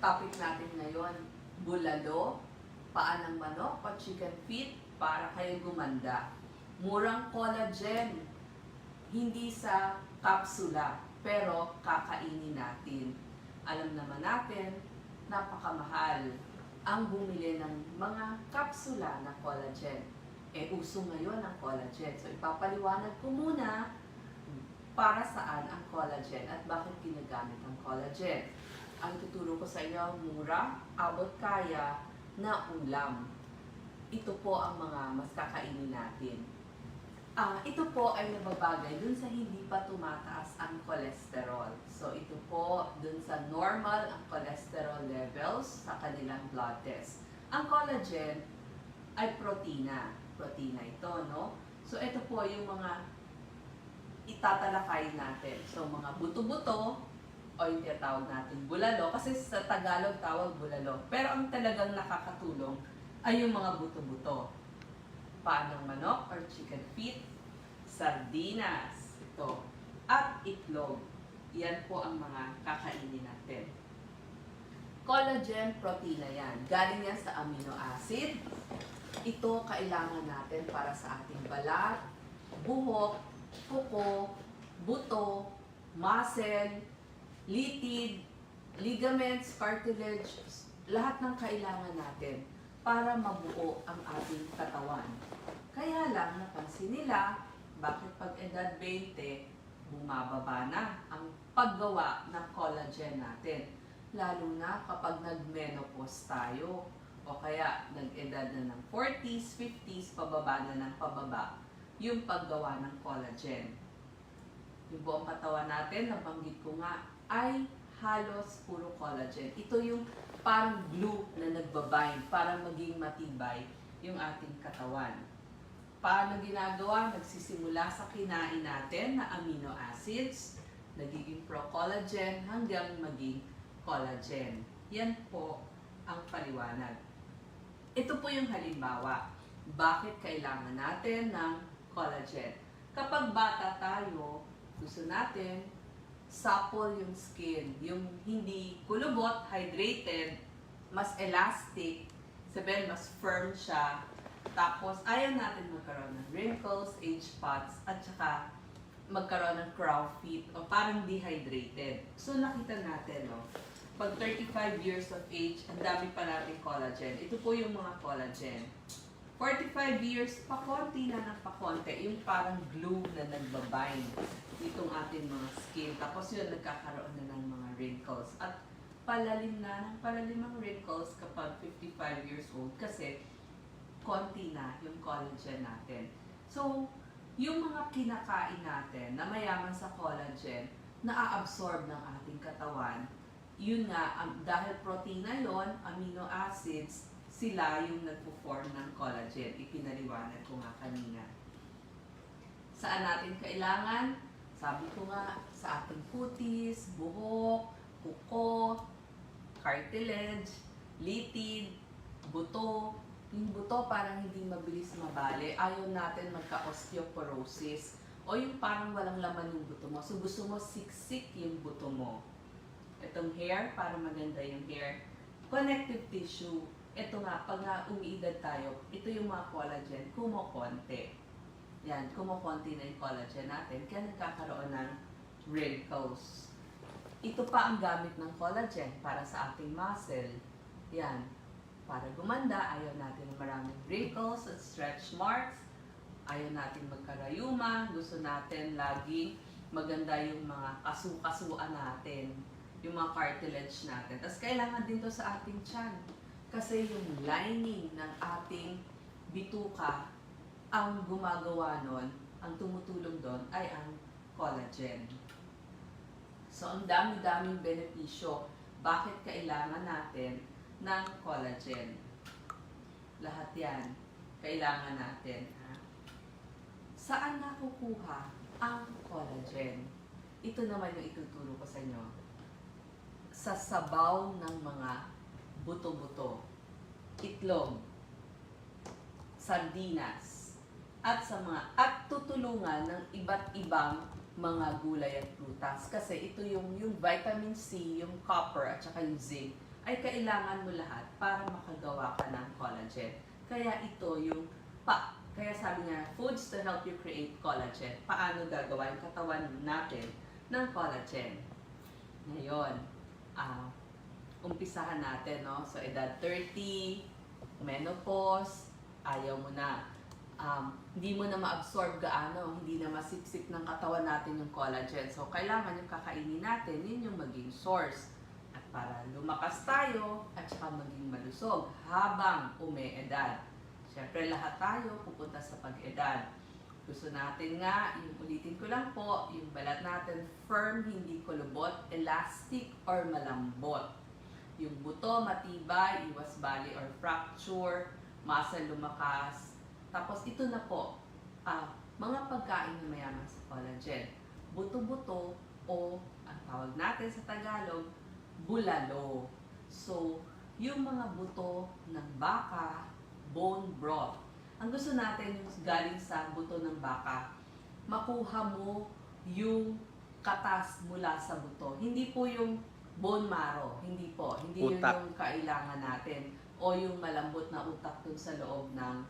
topic natin ngayon, bulalo, paa ng manok o chicken feet para kayo gumanda. Murang collagen, hindi sa kapsula, pero kakainin natin. Alam naman natin, napakamahal ang bumili ng mga kapsula na collagen. Uso ngayon ang collagen. So ipapaliwanag ko muna para saan ang collagen at bakit ginagamit ang collagen. Ang tuturo ko sa inyo, mura, abot kaya na ulam. Ito po ang mga mas kakainin natin. Ito po ay nababagay dun sa hindi pa tumataas ang cholesterol. So ito po dun sa normal ang cholesterol levels sa kanilang blood test. Ang collagen ay protina. Protina ito, no? So ito po yung mga itatalakay natin. So mga buto-buto o yung tinatawag natin bulalo. Kasi sa Tagalog tawag bulalo. Pero ang talagang nakakatulong ay yung mga buto-buto. Paa ng manok or chicken feet, sardinas, ito, at itlog. Yan po ang mga kakainin natin. Collagen, protina yan. Galing yan sa amino acid. Ito kailangan natin para sa ating balat, buhok, kuko, buto, muscle, litid, ligaments, cartilage, lahat ng kailangan natin para mabuo ang ating katawan. Kaya lang, napansin nila, bakit pag edad 20, bumababa na ang paggawa ng collagen natin. Lalo na kapag nag-menopause tayo, o kaya nag-edad na ng 40s, 50s, pababa na ng pababa, yung paggawa ng collagen. Yung buong katawan natin, nabanggit ko nga, ay halos puro collagen. Ito yung parang glue na nagbabind para maging matibay yung ating katawan. Paano ginagawa? Nagsisimula sa kinain natin na amino acids, nagiging pro-collagen hanggang maging collagen. Yan po ang paliwanag. Ito po yung halimbawa. Bakit kailangan natin ng collagen? Kapag bata tayo, gusto natin supple yung skin, yung hindi kulubot, hydrated, mas elastic, sabihin mas firm siya. Tapos ayaw natin magkaroon ng wrinkles, age spots, at saka magkaroon ng crow feet o parang dehydrated. So nakita natin, no? Pag 35 years of age, ang dami pa natin collagen. Ito po yung mga collagen. 45 years, pakonti na ng pakonti, yung parang glue na nagbabind itong ating mga skin. Tapos yun, nagkakaroon na ng mga wrinkles. At palalim na ng palalim ang wrinkles kapag 55 years old kasi konti na yung collagen natin. So, yung mga kinakain natin na mayaman sa collagen, na-absorb ng ating katawan, yun nga, dahil protina yon, amino acids, sila yung nagpo-form ng collagen. Ipinaliwanag ko nga kanina. Saan natin kailangan? Sabi ko nga, sa ating kutis, buhok, kuko, cartilage, litid, buto. Yung buto parang hindi mabilis mabali. Ayaw natin magka-osteoporosis o yung parang walang laman yung buto mo. So gusto mo siksik yung buto mo. Itong hair, para maganda yung hair. Connective tissue. Ito nga, pag nga umiidad tayo, ito yung mga collagen, kumukonti. Yan, kumukonti na yung collagen natin, kaya nagkakaroon ng wrinkles. Ito pa ang gamit ng collagen para sa ating muscle. Yan, para gumanda, ayaw natin ng maraming wrinkles at stretch marks. Ayaw natin magkarayuma, gusto natin lagi maganda yung mga kasu-kasuan natin, yung mga cartilage natin. Tapos kailangan din to sa ating tiyan. Kasi yung lining ng ating bituka, ang gumagawa nun, ang tumutulong doon ay ang collagen. So, ang dami-daming benepisyo. Bakit kailangan natin ng collagen? Lahat yan, kailangan natin. Saan nakukuha ang collagen? Ito naman yung ituturo ko sa inyo. Sa sabaw ng mga buto-buto, itlog, sardinas, at tutulungan ng iba't ibang mga gulay at prutas. Kasi ito yung vitamin C, yung copper at saka yung zinc, ay kailangan mo lahat para makagawa ka ng collagen. Kaya ito yung kaya sabi niya, foods to help you create collagen. Paano gagawa yung katawan natin ng collagen? Ngayon, umpisahan natin, no? So, edad 30, menopause, ayaw mo na. Hindi mo na ma-absorb gaano, hindi na masipsip ng katawan natin yung collagen. So, kailangan yung kakainin natin, yun yung maging source. At para lumakas tayo, at saka maging malusog habang umeedad. Siyempre, lahat tayo pupunta sa pag-edad. Gusto natin nga, yung ulitin ko lang po, yung balat natin firm, hindi kulubot, elastic, or malambot. Yung buto, matibay, iwas bali or fracture, muscle lumakas. Tapos ito na po, mga pagkain na mayaman sa collagen. Buto-buto o ang tawag natin sa Tagalog, bulalo. So, yung mga buto ng baka, bone broth. Ang gusto natin yung galing sa buto ng baka, makuha mo yung katas mula sa buto. Hindi po yung bone marrow, hindi po. Hindi yun yung kailangan natin o yung malambot na utak dun sa loob ng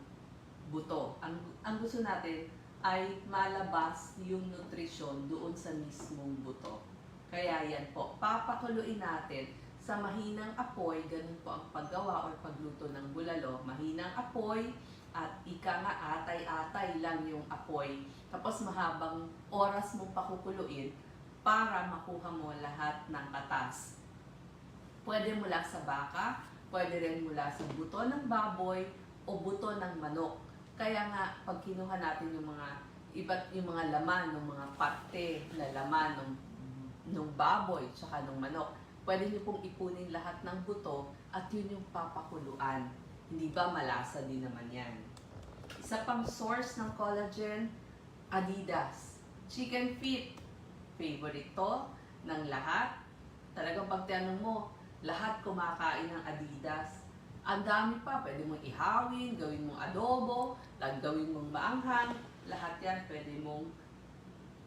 buto. Ang gusto natin ay malabas yung nutrisyon doon sa mismong buto. Kaya yan po, papakuluin natin sa mahinang apoy, ganun po ang paggawa o pagluto ng bulalo. Mahinang apoy at ika nga atay-atay lang yung apoy. Tapos mahabang oras mo pakukuluin para makuha mo lahat ng katas. Pwede mula sa baka, pwede rin mula sa buto ng baboy o buto ng manok. Kaya nga, pag kinuha natin yung mga laman, ng mga parte na laman ng baboy tsaka ng manok, pwede nyo pong ipunin lahat ng buto at yun yung papakuluan. Hindi ba malasa din naman yan? Isa pang source ng collagen, Adidas. Chicken feet. Favorite to ng lahat. Talagang pag tinanong mo, lahat kumakain ng Adidas. Ang dami pa, pwede mong ihawin, gawin mong adobo, gawin mong maanghang, lahat yan pwede mong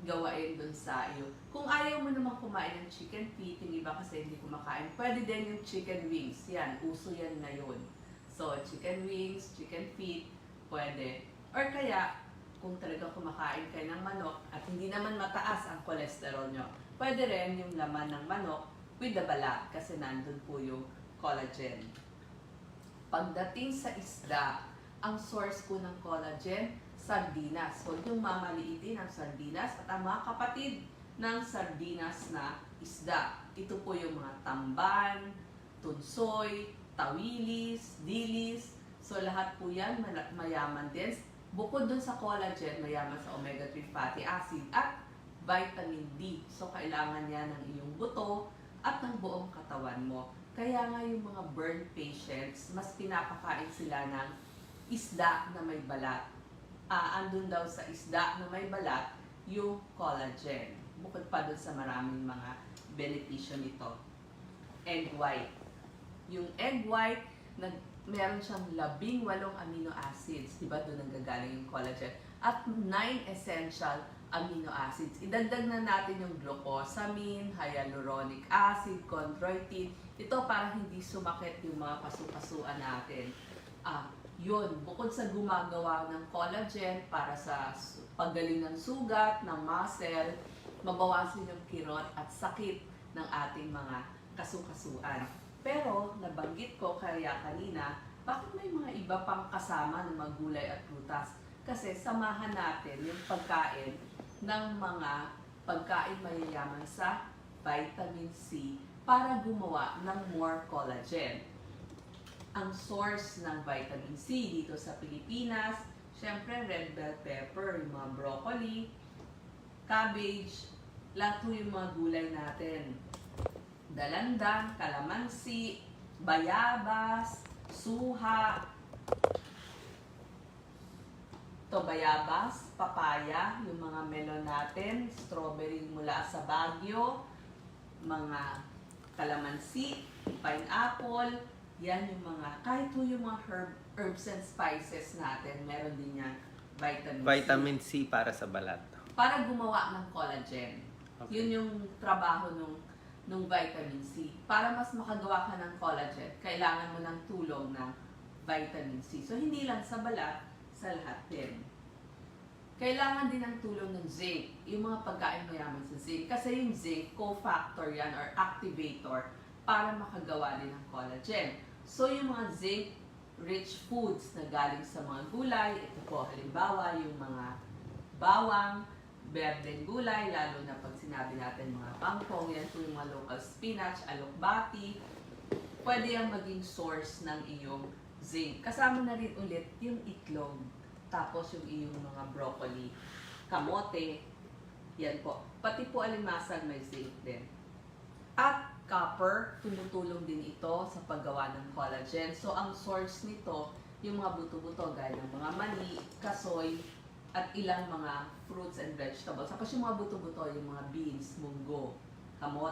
gawain dun sa iyo. Kung ayaw mo naman kumain ng chicken feet, yung iba kasi hindi kumakain, pwede din yung chicken wings. Yan, uso yan ngayon. So, chicken wings, chicken feet, pwede. Or kaya, kung talagang kumakain kayo ng manok at hindi naman mataas ang cholesterol nyo, pwede rin yung laman ng manok with the balat kasi nandun po yung collagen. Pagdating sa isda, ang source po ng collagen, sardinas. Huwag yung mamaliitin ang sardinas at ang mga kapatid ng sardinas na isda. Ito po yung mga tamban, tunsoy, tawilis, dilis. So lahat po yan mayaman din. Bukod dun sa collagen, mayaman sa omega-3 fatty acid at vitamin D. So kailangan yan ng iyong buto at ng buong katawan mo. Kaya nga yung mga burn patients, mas pinapakain sila ng isda na may balat. Andun daw sa isda na may balat yung collagen. Bukod pa dun sa maraming mga benepisyo nito. Egg white. Yung egg white, meron siyang 18 amino acids. Diba doon nanggagaling yung collagen? At 9 essential amino acids. Idagdag na natin yung glucosamine, hyaluronic acid, chondroitin. Ito para hindi sumakit yung mga kasu-kasuan natin. Yun, bukod sa gumagawa ng collagen para sa paggaling ng sugat, ng muscle, mabawasan yung kirot at sakit ng ating mga kasu-kasuan. Pero, nabanggit ko kaya kanina, bakit may mga iba pang kasama ng mga gulay at prutas? Kasi samahan natin yung pagkain ng mga pagkain mayayaman sa vitamin C para gumawa ng more collagen. Ang source ng vitamin C dito sa Pilipinas, syempre red bell pepper, yung mga broccoli, cabbage, lahat yung mga gulay natin. Dalandan, kalamansi, bayabas, suha, bayabas, papaya, yung mga melon natin, strawberry mula sa Baguio, mga kalamansi, pineapple, yan yung mga, kahit yung mga herbs and spices natin, meron din yan vitamin C para sa balat. Para gumawa ng collagen. Okay. Yun yung trabaho ng vitamin C. Para mas makagawa ka ng collagen, kailangan mo ng tulong ng vitamin C. So, hindi lang sa balat, sa lahat din. Kailangan din ng tulong ng zinc, yung mga pagkain mayaman sa zinc. Kasi yung zinc, cofactor yan or activator para makagawa din ng collagen. So, yung mga zinc-rich foods na galing sa mga gulay, ito po halimbawa yung mga bawang, berdeng gulay, lalo na pag sinabi natin mga kangkong, yan po yung mga local spinach, alokbati, pwede yung maging source ng iyong zinc. Kasama na rin ulit yung itlog, tapos yung iyong mga broccoli, kamote, yan po. Pati po alimasag may zinc din. At copper, tumutulong din ito sa paggawa ng collagen. So, ang source nito, yung mga buto-buto, gaya ng mga mani, kasoy, at ilang mga fruits and vegetables. Tapos yung mga buto-buto, yung mga beans, munggo, kamote,